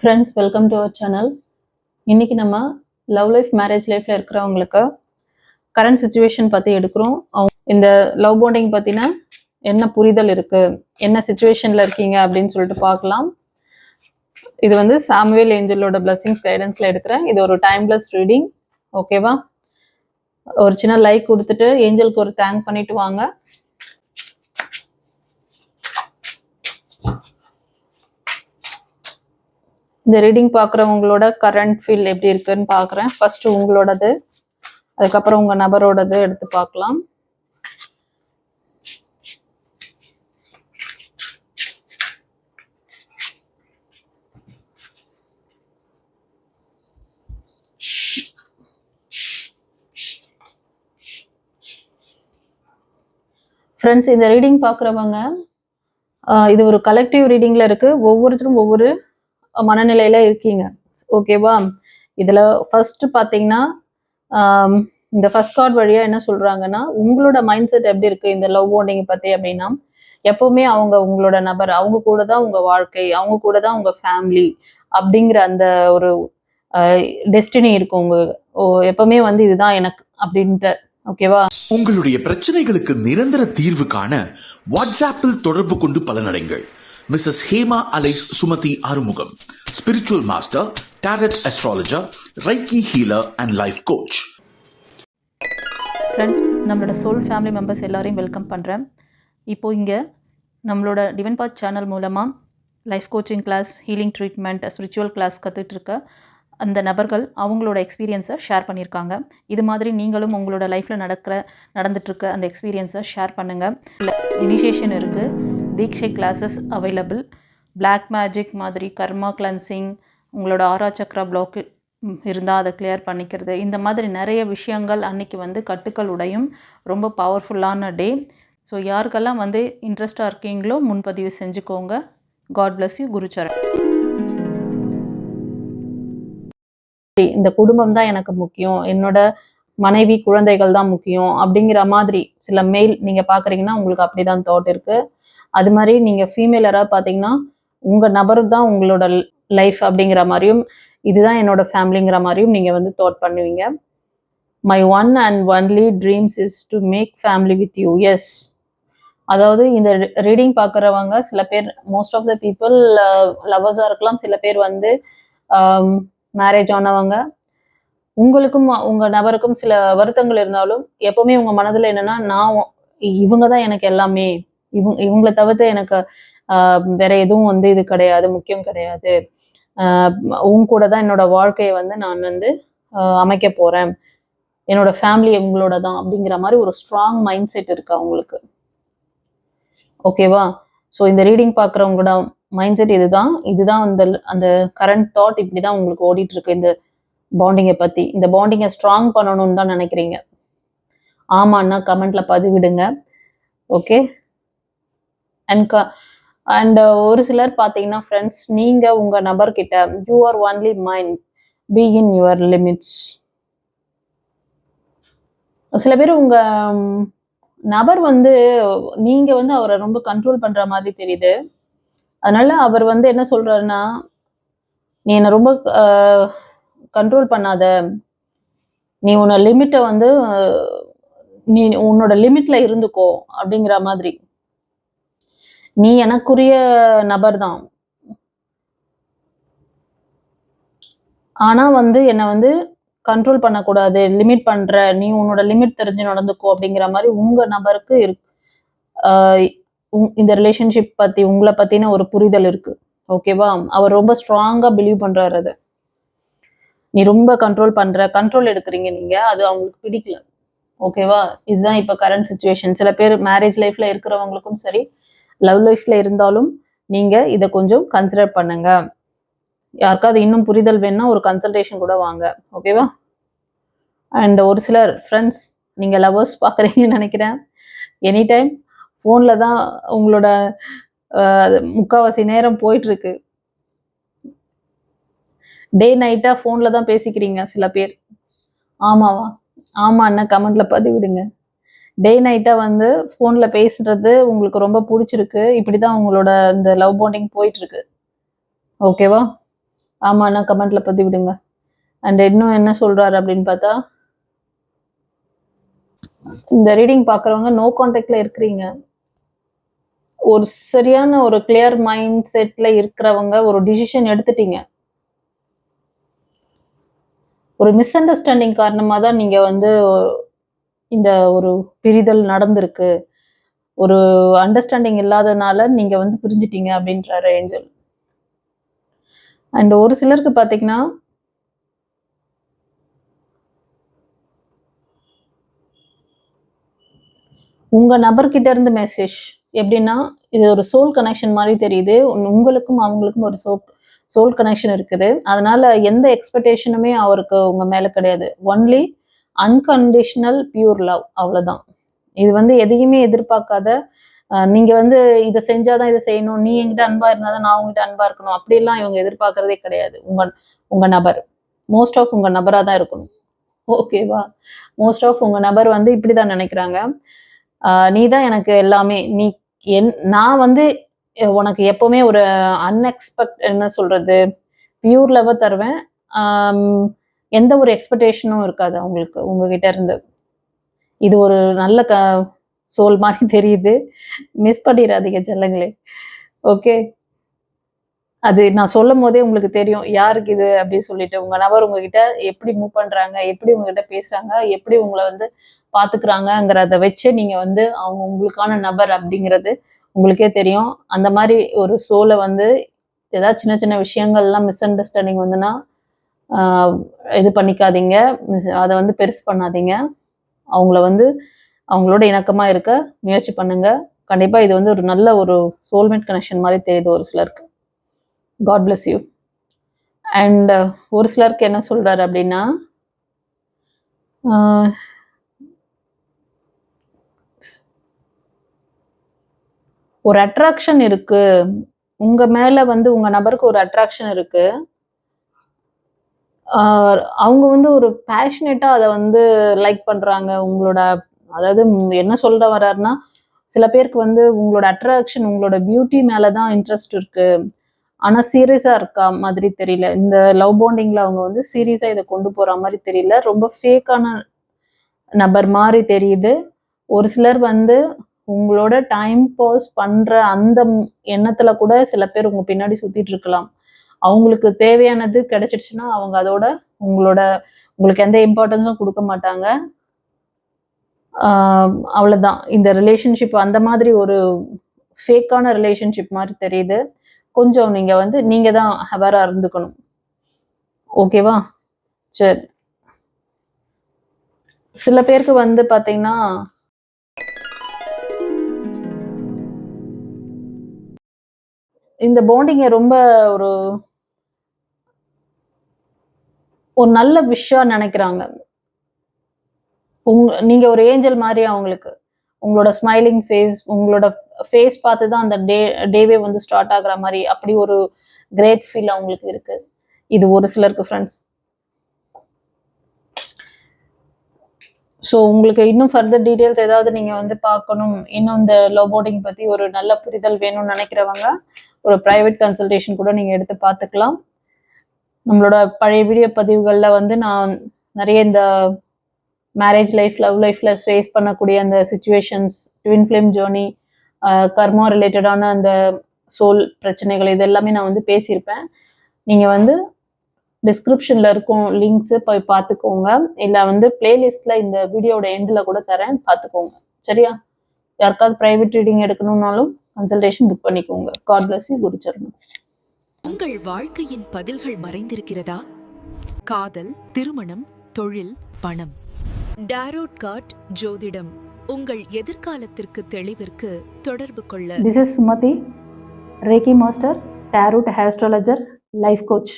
Friends, welcome to our channel. இன்னைக்கு நம்ம love life, marriage லைஃப்ல இருக்கிறவங்களுக்கு கரண்ட் சுச்சுவேஷன் பற்றி எடுக்கிறோம். இந்த லவ் பாண்டிங் பற்றின என்ன புரிதல் இருக்கு, என்ன சுச்சுவேஷன்ல இருக்கீங்க அப்படின்னு சொல்லிட்டு பார்க்கலாம். இது வந்து சாமுவேல் ஏஞ்சலோட பிளஸிங்ஸ் கைடன்ஸ்ல எடுக்கிறேன். இது ஒரு டைம்லெஸ் ரீடிங். ஓகேவா? ஒரு சின்ன லைக் கொடுத்துட்டு ஏஞ்சலுக்கு ஒரு தேங்க் பண்ணிட்டு வாங்க. இந்த ரீடிங் பார்க்குறவங்களோட கரண்ட் ஃபீல் எப்படி இருக்குன்னு பார்க்குறேன். ஃபர்ஸ்ட் உங்களோடது, அதுக்கப்புறம் உங்கள் நபரோடது எடுத்து பார்க்கலாம். ஃப்ரெண்ட்ஸ், இந்த ரீடிங் பார்க்குறவங்க இது ஒரு கலெக்டிவ் ரீடிங்கில் இருக்குது. ஒவ்வொருத்தரும் ஒவ்வொரு மனநிலையில் இருக்கீங்க. ஓகேவா? இதில் ஃபர்ஸ்ட் பார்த்தீங்கன்னா, இந்த ஃபர்ஸ்ட் கார்டு வழியாக என்ன சொல்கிறாங்கன்னா, உங்களோட மைண்ட் செட் எப்படி இருக்குது இந்த லவ் பாண்டிங் பற்றி அப்படின்னா, எப்போவுமே உங்களோட நபர், அவங்க கூட தான் உங்கள் வாழ்க்கை, அவங்க கூட தான் உங்கள் ஃபேமிலி அப்படிங்கிற அந்த ஒரு டெஸ்டினி இருக்கும். எப்பவுமே வந்து இதுதான் எனக்கு அப்படின்ட்டு. ஓகேவா? உங்களுடைய பிரச்சனைகளுக்கு நிரந்தர தீர்வு காண வாட்ஸ்அப்பில் தொடர்பு கொண்டு பலனடைங்கள். Mrs Hema alias Sumathi Arumugam, spiritual master, tarot astrologer, reiki healer and life coach. Friends, நம்மளோட சோல் ஃபேமிலி மெம்பர்ஸ் எல்லாரையும் வெல்கம் பண்ணுறேன். இப்போது இங்கே நம்மளோட டிவைன் பாத் சேனல் மூலமாக life coaching class, healing treatment, spiritual class கற்றுட்ருக்க அந்த நபர்கள் அவங்களோட எக்ஸ்பீரியன்ஸை ஷேர் பண்ணியிருக்காங்க. இது மாதிரி நீங்களும் உங்களோட லைஃப்பில் நடந்துட்டுருக்க அந்த எக்ஸ்பீரியன்ஸை ஷேர் பண்ணுங்கள். இனிஷியேஷன் இருக்குது, தீக்ஷை கிளாஸஸ் அவைலபிள், பிளாக் மேஜிக் மாதிரி கர்மா கிளன்சிங், உங்களோட ஆரா சக்ரா பிளாக்கு இருந்தால் அதை கிளியர் பண்ணிக்கிறது, இந்த மாதிரி நிறைய விஷயங்கள் அன்றைக்கி வந்து கட்டுக்கள் உடையும் ரொம்ப பவர்ஃபுல்லான டே. ஸோ யாருக்கெல்லாம் வந்து இன்ட்ரெஸ்டாக இருக்கீங்களோ முன்பதிவு செஞ்சுக்கோங்க. God bless you. குருச்சரண். இந்த குடும்பம் தான் எனக்கு முக்கியம், என்னோட மனைவி குழந்தைகள் தான் முக்கியம் அப்படிங்கிற மாதிரி சில மெயில் நீங்கள் பார்க்குறீங்கன்னா உங்களுக்கு அப்படிதான் தாட் இருக்குது. அது மாதிரி நீங்கள் ஃபீமேல் யாராவது பார்த்தீங்கன்னா உங்கள் நபருக்கு தான் உங்களோட லைஃப் அப்படிங்கிற மாதிரியும், இதுதான் என்னோட ஃபேமிலிங்கிற மாதிரியும் நீங்கள் வந்து தாட் பண்ணுவீங்க. My one and only dreams is to make family with you. Yes, அதாவது இந்த ரீடிங் பார்க்குறவங்க சில பேர், மோஸ்ட் ஆஃப் த பீப்புள் லவ்வர்ஸாக இருக்கலாம், சில பேர் வந்து மேரேஜ் ஆனவங்க. உங்களுக்கும் உங்கள் நபருக்கும் சில வருத்தங்கள் இருந்தாலும் எப்போவுமே உங்கள் மனதில் என்னென்னா, இவங்க தான் எனக்கு எல்லாமே, இவங்களை தவிர்த்து எனக்கு வேற எதுவும் வந்து இது கிடையாது, முக்கியம் கிடையாது, உங்க கூட தான் என்னோட வாழ்க்கையை வந்து நான் வந்து அமைக்க போகிறேன், என்னோட ஃபேமிலி உங்களோட தான் அப்படிங்கிற மாதிரி ஒரு ஸ்ட்ராங் மைண்ட் செட் இருக்கு அவங்களுக்கு. ஓகேவா? ஸோ இந்த ரீடிங் பார்க்குறவங்களோட மைண்ட் செட் இதுதான் அந்த கரண்ட் தாட் இப்படி தான் உங்களுக்கு ஓடிட்டு இருக்கு. இந்த பாண்டிங்கை பற்றி, இந்த பாண்டிங்கை ஸ்ட்ராங் பண்ணணும்னு தான் நினைக்கிறீங்க. ஆமான்னா கமெண்ட்ல பதிவிடுங்க. ஓகே. அண்ட் ஒரு சிலர் பார்த்தீங்கன்னா ஃப்ரெண்ட்ஸ், நீங்கள் உங்கள் நபர்கிட்ட you are only mind, be in your limits. சில பேர் உங்கள் நபர் வந்து நீங்கள் வந்து அவரை ரொம்ப கண்ட்ரோல் பண்ணுற மாதிரி தெரியுது. அதனால அவர் வந்து என்ன சொல்கிறாருன்னா, நீ என்னை ரொம்ப கண்ட்ரோல் பண்ணாத, நீ உன்னை லிமிட்டை வந்து நீ உன்னோட லிமிட்ல இருந்துக்கோ அப்படிங்கிற மாதிரி. நீ எனக்குரிய நபர் தான், ஆனா வந்து என்னை வந்து கண்ட்ரோல் பண்ணக்கூடாது, லிமிட் பண்ற, நீ உன்னோட லிமிட் தெரிஞ்சு நடந்துக்கோ அப்படிங்கிற மாதிரி உங்க நபருக்கு இந்த ரிலேஷன்ஷிப் பத்தி, உங்களை பத்தின ஒரு புரிதல் இருக்கு. ஓகேவா? அவர் ரொம்ப ஸ்ட்ராங்கா பிலீவ் பண்றாரு. அது நீ ரொம்ப கண்ட்ரோல் எடுக்கிறீங்க நீங்க, அது அவங்களுக்கு பிடிக்கல. ஓகேவா? இதுதான் இப்ப கரண்ட் சுச்சுவேஷன். சில பேர் மேரேஜ் லைஃப்ல இருக்கிறவங்களுக்கும் சரி, லவ் லைஃப்ல இருந்தாலும் நீங்க இதை கொஞ்சம் கன்சிடர் பண்ணுங்க. யாருக்காவது இன்னும் புரிதல் வேணும்னா ஒரு கன்சல்டேஷன் கூட வாங்க. ஓகேவா? அண்ட் ஒரு சிலர் ஃப்ரெண்ட்ஸ், நீங்கள் லவ்வர்ஸ் பார்க்குறீங்கன்னு நினைக்கிறேன். எனி டைம் ஃபோனில் தான் உங்களோட முக்கால்வாசி நேரம் போயிட்டுருக்கு. டே நைட்டாக ஃபோனில் தான் பேசிக்கிறீங்க சில பேர். ஆமாவா? ஆமாண்ணா கமெண்ட்டில் பதிவிடுங்க. டே நைட்டாக வந்து ஃபோனில் பேசுகிறது உங்களுக்கு ரொம்ப பிடிச்சிருக்கு. இப்படி தான் உங்களோட இந்த லவ் பாண்டிங் போயிட்டுருக்கு. ஓகேவா? ஆமா, நான் கமெண்ட்ல பதிவிடுங்க. அண்ட் இன்னும் என்ன சொல்றாரு அப்படின்னு பார்த்தா, இந்த ரீடிங் பார்க்குறவங்க நோ கான்டாக்ட்ல இருக்கிறீங்க. ஒரு சரியான ஒரு கிளியர் மைண்ட் செட்ல இருக்கிறவங்க ஒரு டிசிஷன் எடுத்துட்டீங்க. ஒரு மிஸ் அண்டர்ஸ்டாண்டிங் காரணமா தான் நீங்க வந்து இந்த ஒரு பிரிதல் நடந்திருக்கு. ஒரு அண்டர்ஸ்டாண்டிங் இல்லாதனால நீங்க வந்து பிரிஞ்சுட்டீங்க அப்படின்றாரு ஏஞ்சல். அண்ட் ஒரு சிலருக்கு பார்த்தீங்கன்னா, உங்க நபர்கிட்ட இருந்து மெசேஜ் எப்படின்னா, இது ஒரு சோல் கனெக்ஷன் மாரி தெரியுது. உங்களுக்கும் அவங்களுக்கும் ஒரு சோல் கனெக்ஷன் இருக்குது. அதனால எந்த எக்ஸ்பெக்டேஷனுமே அவருக்கு உங்க மேல கிடையாது. ஒன்லி அன்கண்டிஷனல் பியூர் லவ் அவ்வளோதான். இது வந்து எதையுமே எதிர்பார்க்காத, நீங்க வந்து இத செஞ்சா தான் இத செய்யணும். நீ என்கிட்ட அன்பா இருந்தா தான் நான் உன்கிட்ட அன்பா இருக்கணும். அப்படிலாம் இவங்க எதிர்பார்க்கிறதே கிடையாது. உங்க உங்க நபர். மோஸ்ட் ஆஃப் உங்க நபரா தான் இருக்கணும். ஓகேவா? மோஸ்ட் ஆஃப் உங்க நபர் வந்து இப்படிதான் நினைக்கிறாங்க. நீ தான் எனக்கு எல்லாமே. நான் வந்து உனக்கு எப்பவுமே ஒரு என்ன சொல்றது? பியூர் லவ்வ தருவேன். ஆம், எந்த ஒரு எக்ஸ்பெக்டேஷனும் இருக்காது அவங்களுக்கு உங்ககிட்ட இருந்து. இது ஒரு நல்ல சோல் மாரி தெரியுது. மிஸ் பண்ணிறாதீங்க செல்லங்களே. ஓகே. அது நான் சொல்லும்போதே உங்களுக்கு தெரியும். யாருக்கு இது அப்படின்னு சொல்லிட்டு. உங்க நபர் உங்ககிட்ட எப்படி மூவ் பண்றாங்க? எப்படி உங்ககிட்ட பேசுறாங்க? எப்படி உங்கள வந்து பார்த்துக்கிறாங்கங்கிறத வச்சு நீங்க வந்து அவங்க உங்களுக்கான நபர் அப்படிங்கிறது உங்களுக்கே தெரியும். அந்த மாரி ஒரு சோல வந்து ஏதாவது சின்ன சின்ன விஷயங்கள்லாம் மிஸ் அண்டர்ஸ்டாண்டிங் வந்துன்னா, ஆ இது பண்ணிக்காதீங்க. அத வந்து பெருசு பண்ணாதீங்க. அவங்கள வந்து அவங்களோட இணக்கமா இருக்க முயற்சி பண்ணுங்க. கண்டிப்பா இது வந்து ஒரு நல்ல ஒரு சோல்மேட் கனெக்ஷன் மாரி தெரியுது ஒரு சிலருக்கு. God bless you. அண்ட் ஒரு சிலருக்கு என்ன சொல்றாரு அப்படின்னா, ஒரு அட்ராக்ஷன் இருக்கு. உங்க மேல வந்து உங்க நபருக்கு ஒரு அட்ராக்ஷன் இருக்கு. அவங்க வந்து ஒரு பேஷனேட்டா அத வந்து லைக் பண்றாங்க. உங்களோட அதாவது என்ன சொல்ல வர்றாருன்னா, சில பேருக்கு வந்து உங்களோட அட்ராக்ஷன், உங்களோட பியூட்டி மேல தான் இன்ட்ரெஸ்ட் இருக்கு. ஆனா சீரியஸா இருக்கா மாதிரி தெரியல. இந்த லவ் பாண்டிங்ல அவங்க வந்து சீரியஸா இத கொண்டு போற மாரி தெரியல. ரொம்ப ஃபேக்கான நபர் மாரி தெரியுது. ஒரு சிலர் வந்து உங்களோட டைம் பாஸ் பண்ற அந்த எண்ணத்துல கூட சில பேர் உங்க பின்னாடி சுத்திட்டு இருக்கலாம். அவங்களுக்கு தேவையானது கிடைச்சிடுச்சுன்னா, அவங்க அதோட உங்களோட உங்களுக்கு எந்த இம்பார்ட்டன்ஸும் குடுக்க மாட்டாங்க. ஆ அவ்வளதான். இந்த ரிலேஷன்ஷிப் அந்த மாதிரி ஒரு ஃபேக்கான ரிலேஷன்ஷிப் மாரி தெரியுது. கொஞ்சம் நீங்க வந்து நீங்க தான் அவேரா இருந்துக்கணும். ஓகேவா? சரி. சில பேருக்கு வந்து பார்த்தீங்கன்னா, இந்த பாண்டிங்க ரொம்ப ஒரு ஒரு நல்ல விஷயமா நெனைக்கிறாங்க. நீங்க ஒரு ஏஞ்சல் மாரி அவங்களுக்கு. உங்களோட ஸ்மைலிங் ஃபேஸ், உங்களோட ஃபேஸ் பார்த்து தான் அந்த டேவே வந்து ஸ்டார்ட் ஆகுற மாரி, அப்படி ஒரு கிரேட் ஃபீல் அவங்களுக்கு இருக்கு. இது ஒரு சிலருக்கு ஃப்ரெண்ட்ஸ். ஸோ உங்களுக்கு இன்னும் ஃபர்தர் டீட்டெயில்ஸ் ஏதாவது நீங்க வந்து பார்க்கணும், இன்னும் இந்த லவ் போர்டிங் பத்தி ஒரு நல்ல புரிதல் வேணும்னு நெனைக்கிறவங்க, ஒரு பிரைவேட் கன்சல்டேஷன் கூட நீங்க எடுத்து பார்த்துக்கலாம். நம்மளோட பழைய வீடியோ பதிவுகள்ல வந்து நான் நெறைய இந்த மேரேஜ் லைஃப், லவ் லைஃப்ல ஃபேஸ் பண்ணக்கூடிய அந்த சிச்சுவேஷன்ஸ், ட்வின் ஃப்ளேம் ஜர்னி, கர்மா ரிலேட்டடான அந்த சோல் பிரச்சனைகள் இது எல்லாமே நான் வந்து பேசியிருப்பேன். நீங்க வந்து டிஸ்கிரிப்ஷன்ல இருக்கும் லிங்க்ஸ் போய் பார்த்துக்கோங்க. இல்ல வந்து பிளேலிஸ்ட்ல இந்த வீடியோட எண்ட்ல கூட தரேன் பார்த்துக்கோங்க. சரியா? யாருக்காவது பிரைவேட் ரீடிங் எடுக்கணும்னாலும் கன்சல்டேஷன் புக் பண்ணிக்கோங்க. God bless you. Guru Saranam. உங்கள் வாழ்க்கையின் பதில்கள் மறைந்திருக்கிறதா? காதல், திருமணம், தொழில், பணம். டாரோட் கார்ட் ஜோதிடம் உங்கள் எதிர்காலத்திற்கு தெளிவிற்கு தொடர்பு கொள்ள. This is Sumati, Reiki Master, Tarot Astrologer, Life Coach.